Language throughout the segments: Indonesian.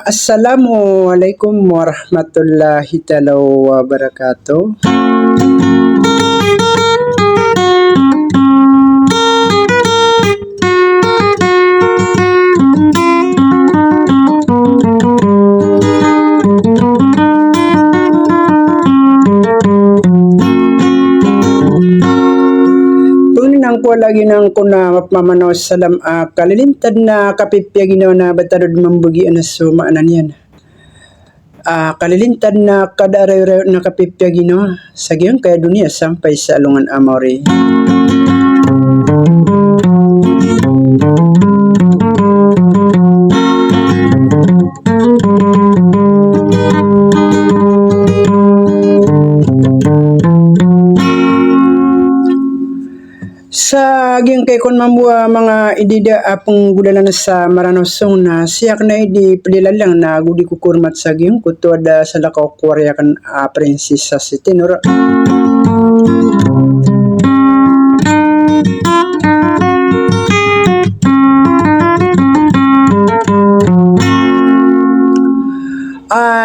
Assalamualaikum warahmatullahi taala wabarakatuh. Ko lagi nang kuna mapmamanaw salam kalilintad na kapipya ginaw na batadod mambugi na sumaanan yan. Kalilintad na kadarayo na kapipya ginaw sa giyang kaya dunia sampai sa alungan amori. Sa agyang kay kon mamua mga idida apong gudalan sa Maranosong na siyak na idi palilalang na gudi kukurmat sa agyang kutuad sa lakaw kwarya kan prinsesa si Tenor.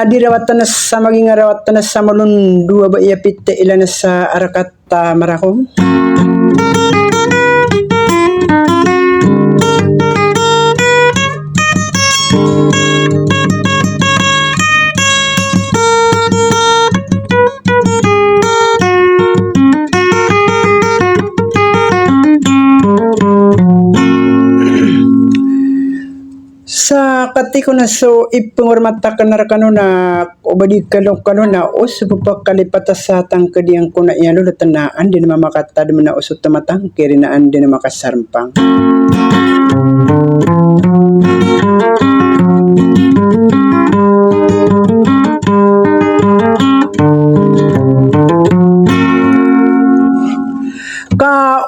Dirawatan na sa maging arawatan na sa malun dua ba iyapit ilan na sa arakat marakom. Sa kati ko na so ipungurmata ka na rakano na ubadi kalong na uso pagkalipata sa tangkadiang ko na iyan lutanaan din na mamakatad mo na uso tamatang kirinaan din na makasarmpang.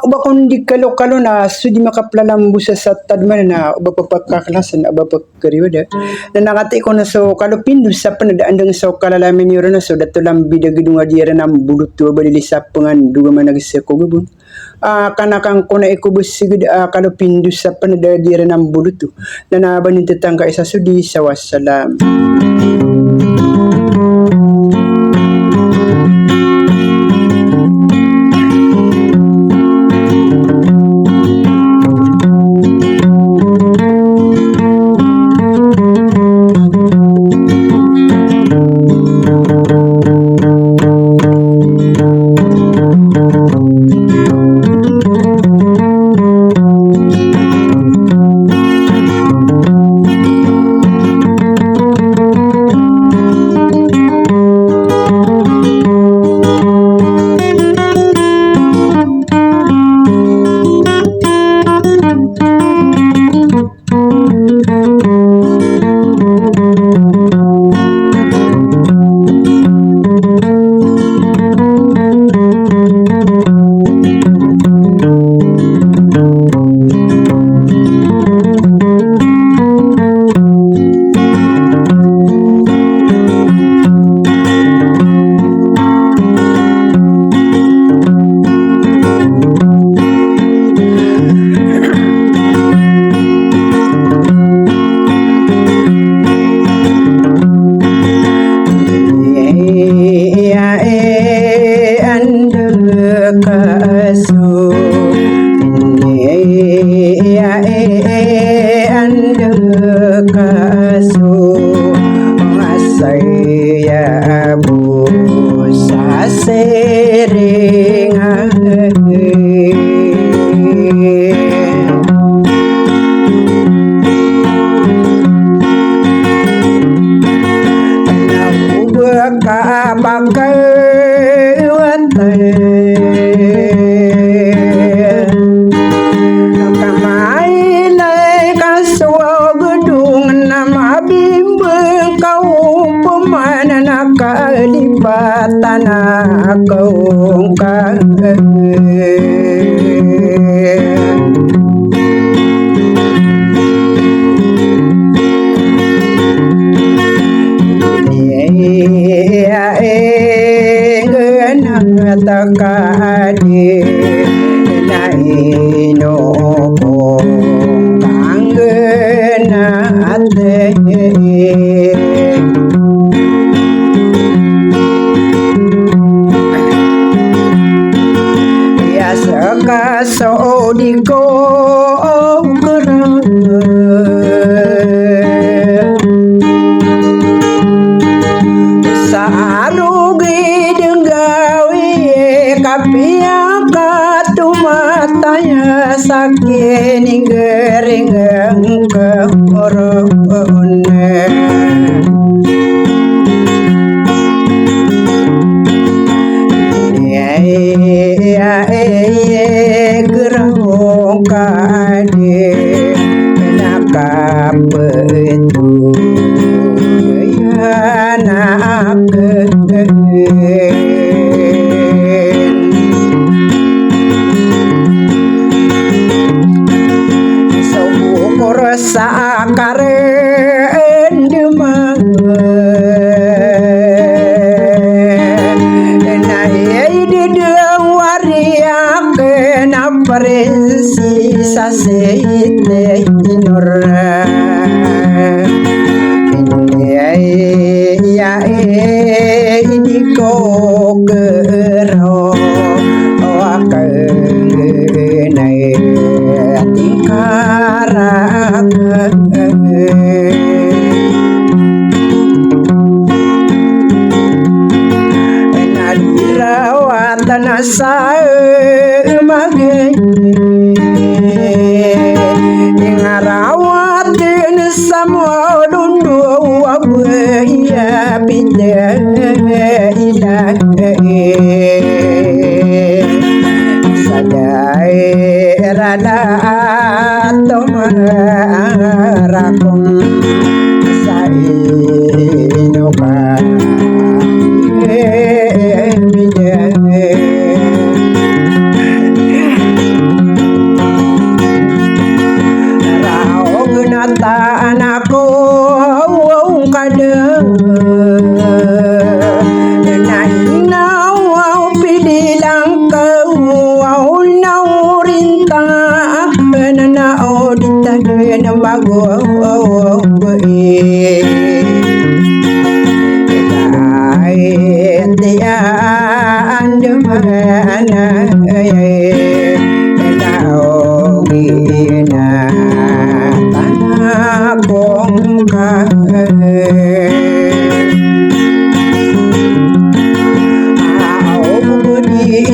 Uba kung di kalo-kalo na so di makaplalambusa sa tadman na uba papagkaklasan uba pagkariwada na nakati ko na so kalupindu sa panadaan dang so kalalamin yun na so dato lang bidagidunga dira na bulot to balilisap pangan duga man nagisako gubun kanakang ko na ikubus sigud kalupindu sa panadaan dira na bulot to na nabanin tatangka isa sudi sa wassalam. takade na inoko kanggena ate ya sakaso diko matanya saking gering keorone ya gerong kade nakapetu ya nak sakaren demang na ide waria kena prensi saseite inora ya idiko gero wakenai tingkara dirawatan saya mage ngarawatin sama dundu wabe ya bide ilahe sadai rada tomarakum sainoka anakku kadang nau pidilang kau nau rintang nau ditagin bago tian demana nau gina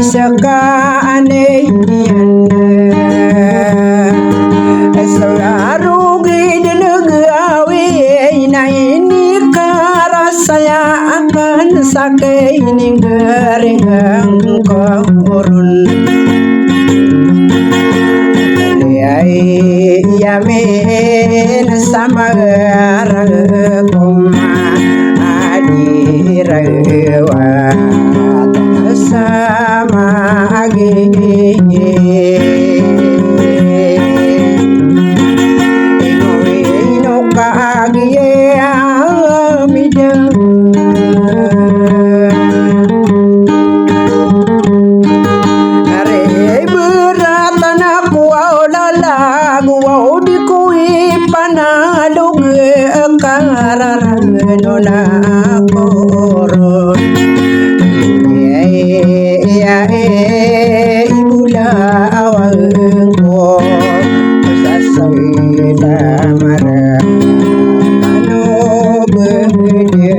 Sakaane selalu gidegawi na ini karasaya akan sakai ninggaring korun yamin sama rakuma adirawa sama agi ino ka agi amida are beratan aku lala gua di kui panalug kararan nona koron ibula awangko sasay lamara ano berde